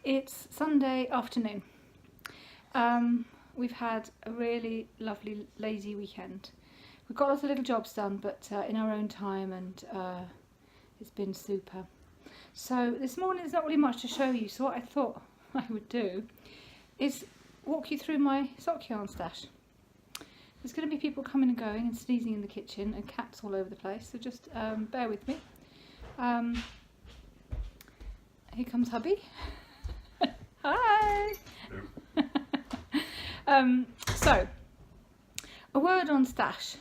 It's Sunday afternoon. We've had a really lovely lazy weekend. We've got lots of little jobs done, but in our own time, and it's been super. So this morning there's not really much to show you, so what I thought I would do is walk you through my sock yarn stash. There's going to be people coming and going and sneezing in the kitchen and cats all over the place, so just bear with me. Here comes hubby. Hi! So, a word on stash.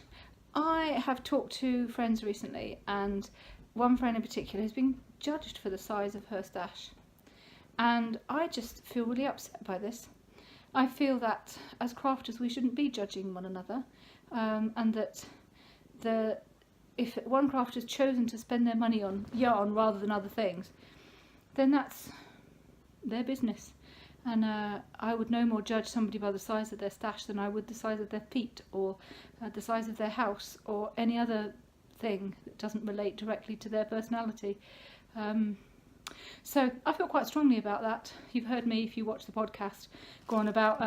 I have talked to friends recently, and one friend in particular has been judged for the size of her stash. And I just feel really upset by this. I feel that as crafters we shouldn't be judging one another, and that if one crafter has chosen to spend their money on yarn rather than other things, then that's their business. And I would no more judge somebody by the size of their stash than I would the size of their feet, or the size of their house, or any other thing that doesn't relate directly to their personality. So I feel quite strongly about that. You've heard me, if you watch the podcast, go on about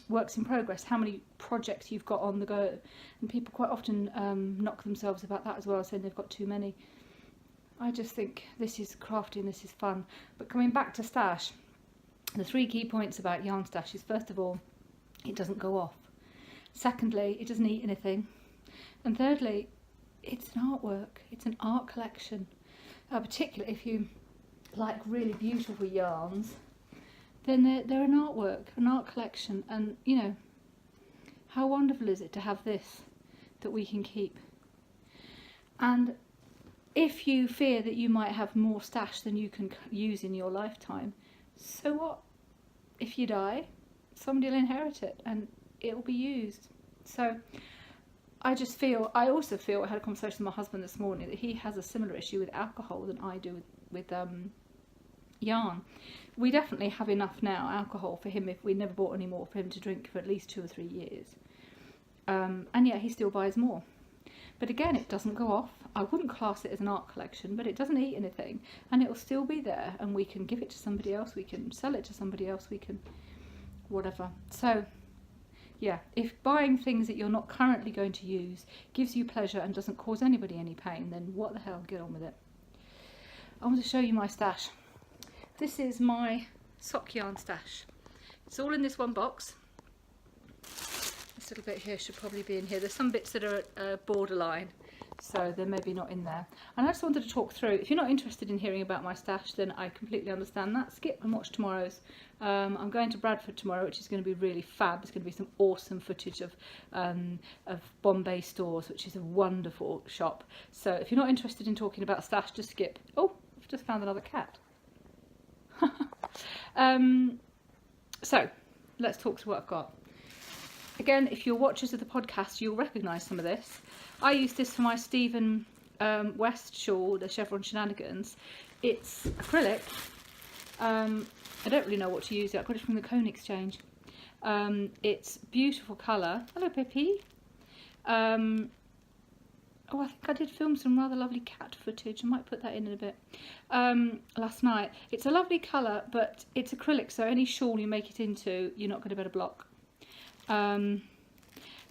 works in progress, how many projects you've got on the go, and people quite often knock themselves about that as well, saying they've got too many. I just think this is crafty and this is fun. But coming back to stash, the three key points about yarn stash is, first of all, it doesn't go off. Secondly, it doesn't eat anything. And thirdly, it's an artwork. It's an art collection. Particularly if you like really beautiful yarns, then they're an artwork, an art collection. And, you know, how wonderful is it to have this that we can keep? And if you fear that you might have more stash than you can use in your lifetime, so what? If you die, somebody will inherit it and it will be used. So I also feel, I had a conversation with my husband this morning, that he has a similar issue with alcohol than I do with yarn. We definitely have enough now, alcohol, for him, if we never bought any more, for him to drink for at least 2 or 3 years. And yet he still buys more. But again, it doesn't go off. I wouldn't class it as an art collection, but it doesn't eat anything, and it will still be there, and we can give it to somebody else, we can sell it to somebody else, we can whatever. So yeah, if buying things that you're not currently going to use gives you pleasure and doesn't cause anybody any pain, then what the hell, get on with it. I want to show you my stash. This is my sock yarn stash. It's all in this one box. This little bit here should probably be in here. There's some bits that are at borderline, so they're maybe not in there. And I just wanted to talk through. If you're not interested in hearing about my stash, then I completely understand that. Skip and watch tomorrow's. I'm going to Bradford tomorrow, which is going to be really fab. There's going to be some awesome footage of Bombay stores, which is a wonderful shop. So if you're not interested in talking about stash, just skip. Oh, I've just found another cat. So let's talk to what I've got. Again, if you're watchers of the podcast, you'll recognise some of this. I used this for my Stephen West shawl, the Chevron Shenanigans. It's acrylic. I don't really know what to use it. I got it from the Cone Exchange. It's beautiful colour. Hello, Pippi. Oh, I think I did film some rather lovely cat footage. I might put that in a bit. Last night. It's a lovely colour, but it's acrylic, so any shawl you make it into, you're not going to be able to block. And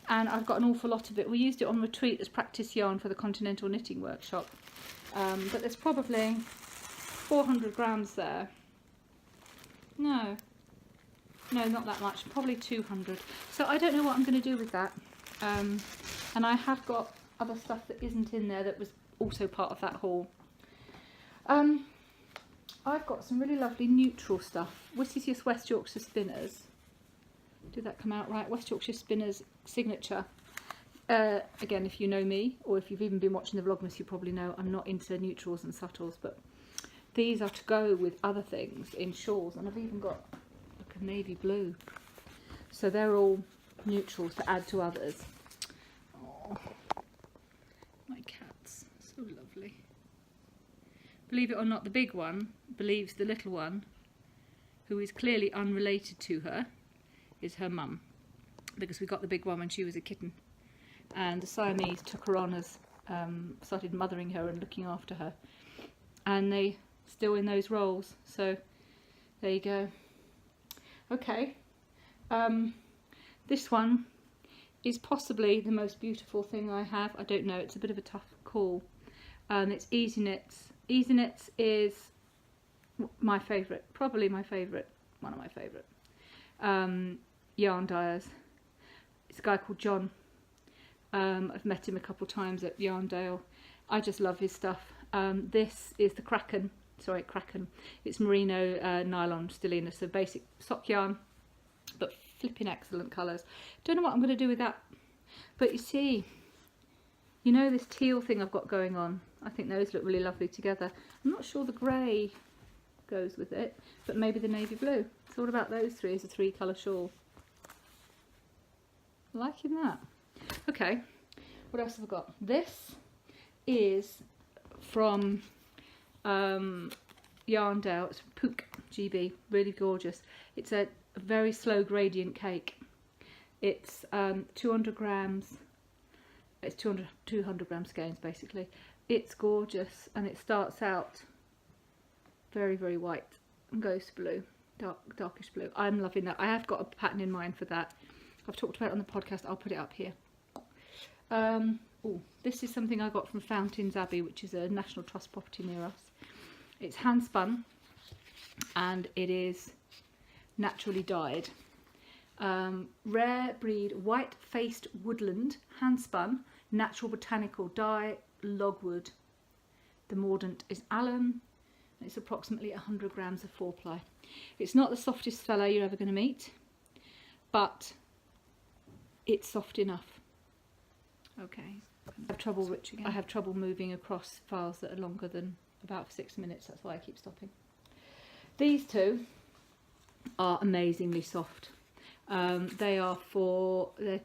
I've got an awful lot of it. We used it on retreat as practice yarn for the Continental Knitting Workshop. But there's probably 400 grams there. No, not that much. Probably 200. So I don't know what I'm going to do with that. And I have got other stuff that isn't in there that was also part of that haul. I've got some really lovely neutral stuff. This is just West Yorkshire Spinners. Did that come out right? West Yorkshire Spinners signature. Again, if you know me, or if you've even been watching the Vlogmas, you probably know I'm not into neutrals and subtles, but these are to go with other things in shawls, and I've even got like a navy blue. So they're all neutrals to add to others. Oh, my cats, so lovely. Believe it or not, the big one believes the little one, who is clearly unrelated to her, is her mum, because we got the big one when she was a kitten, and the Siamese took her on as started mothering her and looking after her, and they still in those roles, so There you go. Okay, this one is possibly the most beautiful thing I have. I don't know, it's a bit of a tough call. It's Easy Knits. Easy Knits is my favourite, probably my favourite, one of my favourite yarn dyers. It's a guy called John. I've met him a couple of times at Yarndale. I just love his stuff. This is the Kraken. It's merino nylon stellina, so basic sock yarn, but flipping excellent colours. Don't know what I'm going to do with that, but you see, you know this teal thing I've got going on, I think those look really lovely together. I'm not sure the grey goes with it, but maybe the navy blue. It's all about those three as a 3-colour shawl. Liking that. Okay, what else have I got? This is from Yarndale. It's Pook GB, really gorgeous. It's a very slow gradient cake. It's 200 grams. It's 200 gram skeins basically. It's gorgeous, and it starts out very, very white and goes to blue, darkish blue. I'm loving that. I have got a pattern in mind for that. I've talked about it on the podcast. I'll put it up here. This is something I got from Fountains Abbey, which is a National Trust property near us. It's hand spun, and it is naturally dyed. Rare breed white faced woodland, hand spun, natural botanical dye, logwood. The mordant is alum. It's approximately 100 grams of 4-ply. It's not the softest fella you're ever going to meet, but it's soft enough. Okay. I have trouble moving across files that are longer than about 6 minutes. That's why I keep stopping. These two are amazingly soft. They're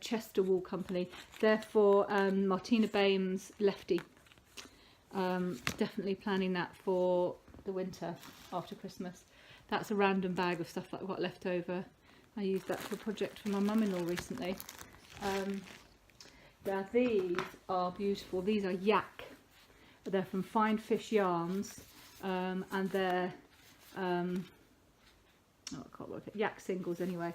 Chester Wool Company. They're for Martina Bames Lefty. Definitely planning that for the winter after Christmas. That's a random bag of stuff that I've got left over. I used that for a project for my mum-in-law recently. Now these are beautiful. These are yak. They're from Fine Fish Yarns, and they're I can't work it. Yak singles anyway.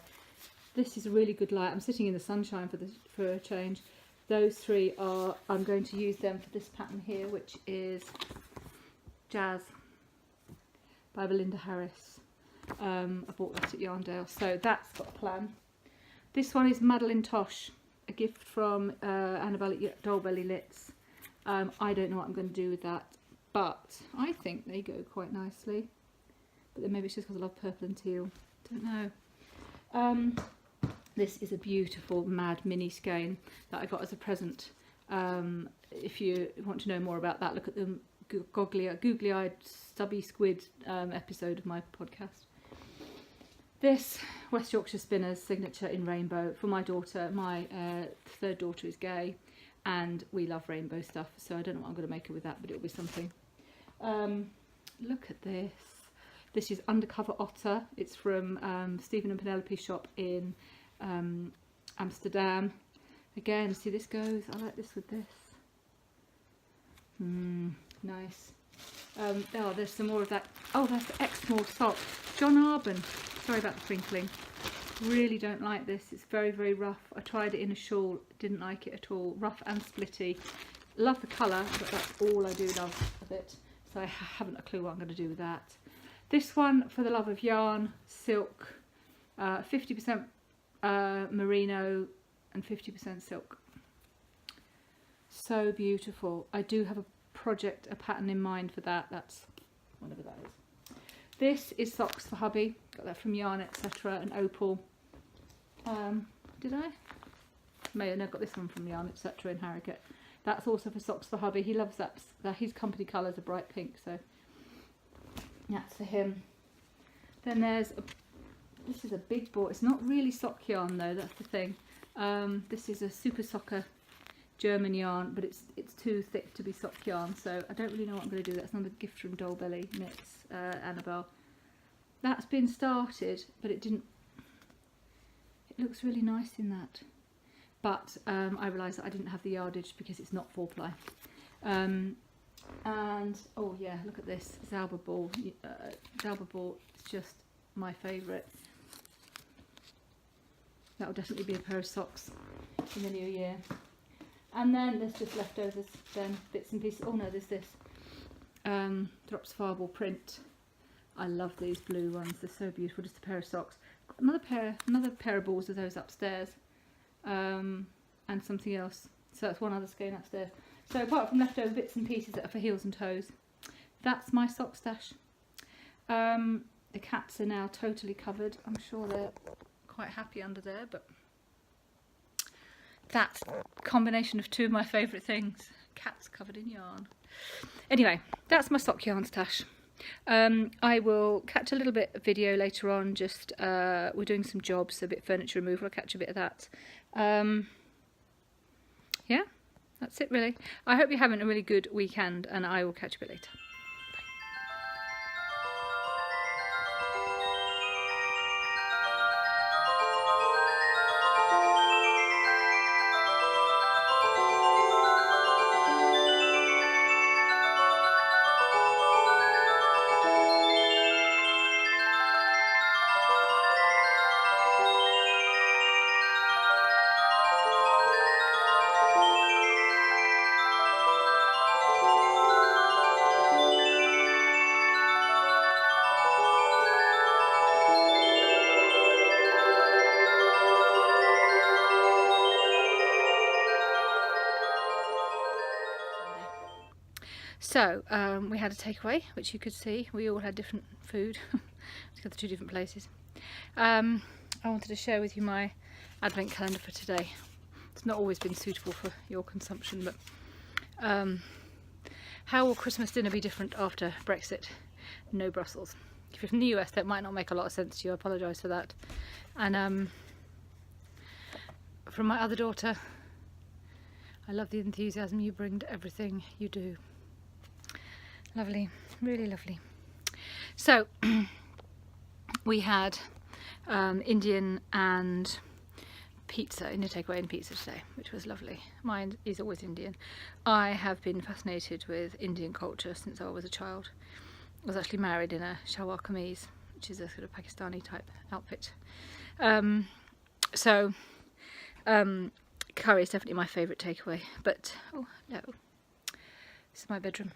This is a really good light. I'm sitting in the sunshine for a change. Those three are, I'm going to use them for this pattern here, which is Jazz by Belinda Harris. I bought that at Yarndale, so that's got a plan. This one is Madeline Tosh, a gift from Annabelle at Dolebelly Lits. I don't know what I'm going to do with that, but I think they go quite nicely. But then maybe it's just because I love purple and teal. Don't know. This is a beautiful Mad Mini skein that I got as a present. If you want to know more about that, look at the googly-eyed stubby squid episode of my podcast. This West Yorkshire Spinners signature in rainbow for my daughter. My third daughter is gay, and we love rainbow stuff, so I don't know what I'm going to make her with that, but it'll be something. Look at this. This is Undercover Otter. It's from Stephen and Penelope's shop in Amsterdam. Again, see, this goes, I like this with this. Nice. Oh, there's some more of that. Oh, that's the Exmoor sock. John Arbon. Sorry about the crinkling. Really don't like this. It's very, very rough. I tried it in a shawl. Didn't like it at all. Rough and splitty. Love the colour, but that's all I do love of it. So I haven't a clue what I'm going to do with that. This one, For the Love of Yarn, silk. 50% merino and 50% silk. So beautiful. I do have a pattern in mind for that. That's whatever that is. This is socks for hubby. Got that from Yarn Etc. and Opal. Did I? May have got this one from Yarn Etc. in Harrogate. That's also for socks for hubby. He loves that. His company colours are bright pink, so that's for him. Then there's this is a big ball. It's not really sock yarn though. That's the thing. This is a Super Socker German yarn, but it's too thick to be sock yarn, so I don't really know what I'm going to do. That's another gift from Dolebelly Knits, Annabelle. That's been started, but it didn't. It looks really nice in that, but I realised that I didn't have the yardage because it's not 4-ply. And oh yeah, look at this Zauber ball. Zauber ball. It's just my favourites. That will definitely be a pair of socks in the new year. And then there's just leftovers, then bits and pieces. Oh no, there's this Drops Fireball print. I love these blue ones. They're so beautiful. Just a pair of socks. Got another pair of balls of those upstairs, and something else. So that's one other skein upstairs. So apart from leftover bits and pieces that are for heels and toes, that's my sock stash. The cats are now totally covered. I'm sure they're quite happy under there, but that's a combination of two of my favourite things. Cats covered in yarn. Anyway, that's my sock yarn stash. I will catch a little bit of video later on, just we're doing some jobs, a bit of furniture removal. I'll catch a bit of that. Yeah, that's it really. I hope you're having a really good weekend, and I will catch you a bit later. So we had a takeaway, which you could see. We all had different food. Let's go to 2 different places. I wanted to share with you my advent calendar for today. It's not always been suitable for your consumption, but how will Christmas dinner be different after Brexit? No Brussels. If you're from the US, that might not make a lot of sense to you. I apologise for that. And from my other daughter, I love the enthusiasm you bring to everything you do. Lovely, really lovely. So we had Indian and pizza, Indian takeaway and pizza today, which was lovely. Mine is always Indian. I have been fascinated with Indian culture since I was a child. I was actually married in a shalwar kameez, which is a sort of Pakistani type outfit. Curry is definitely my favourite takeaway, but oh no, this is my bedroom.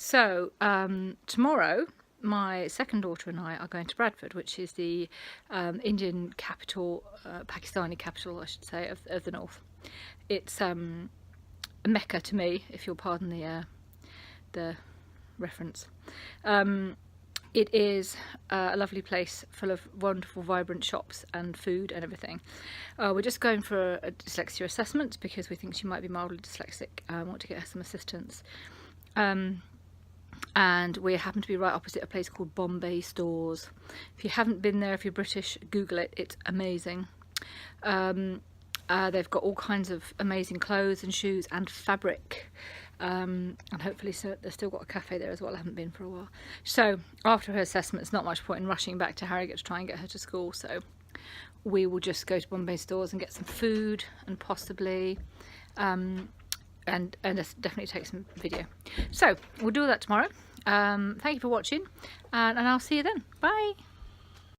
So tomorrow my second daughter and I are going to Bradford, which is the Indian capital, Pakistani capital I should say, of the north. It's a Mecca to me, if you'll pardon the reference. It is a lovely place full of wonderful vibrant shops and food and everything. We're just going for a dyslexia assessment because we think she might be mildly dyslexic and want to get her some assistance. And we happen to be right opposite a place called Bombay Stores. If you haven't been there, if you're British, Google it, it's amazing. They've got all kinds of amazing clothes and shoes and fabric, and hopefully they've still got a cafe there as well. I haven't been for a while. So after her assessment, it's not much point in rushing back to Harrogate to try and get her to school, so we will just go to Bombay Stores and get some food and possibly and definitely take some video. So we'll do all that tomorrow. Thank you for watching, and I'll see you then. Bye.